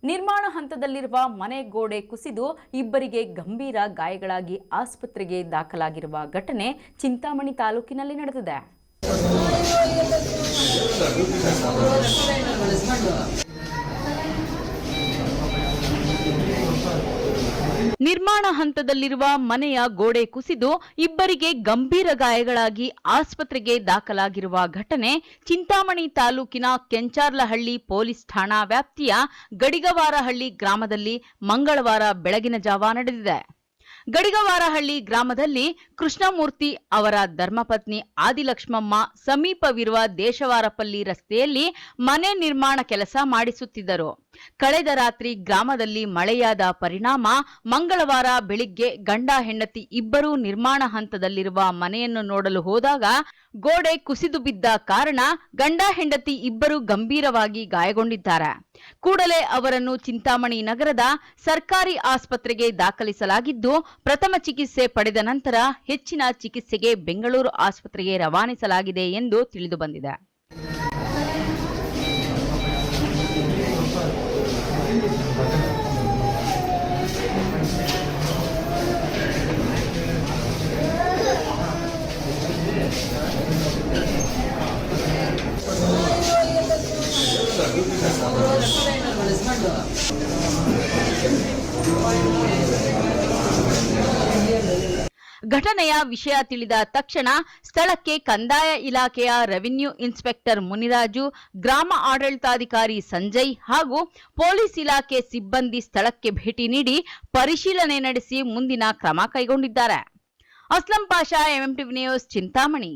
ನಿರ್ಮಾಣ ಹಂತದಲ್ಲಿರುವ ಮನೆ ಗೋಡೆ ಕುಸಿದು ಇಬ್ಬರಿಗೆ ಗಂಭೀರ ಗಾಯಗಳಾಗಿ ಆಸ್ಪತ್ರೆಗೆ ದಾಖಲಾಗಿರುವ ಘಟನೆ ಚಿಂತಾಮಣಿ ತಾಲೂಕಿನಲ್ಲಿ ನಡೆದಿದೆ. ನಿರ್ಮಾಣ ಹಂತದಲ್ಲಿರುವ ಮನೆಯ ಗೋಡೆ ಕುಸಿದು ಇಬ್ಬರಿಗೆ ಗಂಭೀರ ಗಾಯಗಳಾಗಿ ಆಸ್ಪತ್ರೆಗೆ ದಾಖಲಾಗಿರುವ ಘಟನೆ ಚಿಂತಾಮಣಿ ತಾಲೂಕಿನ ಕೆಂಚಾರ್ಲಹಳ್ಳಿ ಪೊಲೀಸ್ ಠಾಣಾ ವ್ಯಾಪ್ತಿಯ ಗಡಿಗವಾರಹಳ್ಳಿ ಗ್ರಾಮದಲ್ಲಿ ಮಂಗಳವಾರ ಬೆಳಗಿನ ಜಾವ ನಡೆದಿದೆ. ಗಡಿಗವಾರಹಳ್ಳಿ ಗ್ರಾಮದಲ್ಲಿ ಕೃಷ್ಣಮೂರ್ತಿ ಅವರ ಧರ್ಮಪತ್ನಿ ಆದಿಲಕ್ಷ್ಮಮ್ಮ ಸಮೀಪವಿರುವ ದೇಶವಾರಪಲ್ಲಿ ರಸ್ತೆಯಲ್ಲಿ ಮನೆ ನಿರ್ಮಾಣ ಕೆಲಸ ಮಾಡಿಸುತ್ತಿದ್ದರು. ಕಳೆದ ರಾತ್ರಿ ಗ್ರಾಮದಲ್ಲಿ ಮಳೆಯಾದ ಪರಿಣಾಮ ಮಂಗಳವಾರ ಬೆಳಿಗ್ಗೆ ಗಂಡ ಹೆಂಡತಿ ಇಬ್ಬರೂ ನಿರ್ಮಾಣ ಹಂತದಲ್ಲಿರುವ ಮನೆಯನ್ನು ನೋಡಲು ಹೋದಾಗ ಗೋಡೆ ಕುಸಿದು ಬಿದ್ದ ಕಾರಣ ಗಂಡ ಹೆಂಡತಿ ಇಬ್ಬರು ಗಂಭೀರವಾಗಿ ಗಾಯಗೊಂಡಿದ್ದಾರೆ. ಕೂಡಲೇ ಅವರನ್ನು ಚಿಂತಾಮಣಿ ನಗರದ ಸರ್ಕಾರಿ ಆಸ್ಪತ್ರೆಗೆ ದಾಖಲಿಸಲಾಗಿದ್ದು, ಪ್ರಥಮ ಚಿಕಿತ್ಸೆ ಪಡೆದ ನಂತರ ಹೆಚ್ಚಿನ ಚಿಕಿತ್ಸೆಗೆ ಬೆಂಗಳೂರು ಆಸ್ಪತ್ರೆಗೆ ರವಾನಿಸಲಾಗಿದೆ ಎಂದು ತಿಳಿದುಬಂದಿದೆ. ಘಟನೆಯ ವಿಷಯ ತಿಳಿದ ತಕ್ಷಣ ಸ್ಥಳಕ್ಕೆ ಕಂದಾಯ ಇಲಾಖೆಯ ರೆವಿನ್ಯೂ ಇನ್ಸ್ಪೆಕ್ಟರ್ ಮುನಿರಾಜು, ಗ್ರಾಮ ಆಡಳಿತಾಧಿಕಾರಿ ಸಂಜಯ್ ಹಾಗೂ ಪೊಲೀಸ್ ಇಲಾಖೆ ಸಿಬ್ಬಂದಿ ಸ್ಥಳಕ್ಕೆ ಭೇಟಿ ನೀಡಿ ಪರಿಶೀಲನೆ ನಡೆಸಿ ಮುಂದಿನ ಕ್ರಮ ಕೈಗೊಂಡಿದ್ದಾರೆ. Aslam Pasha, MMTV news, Chintamani.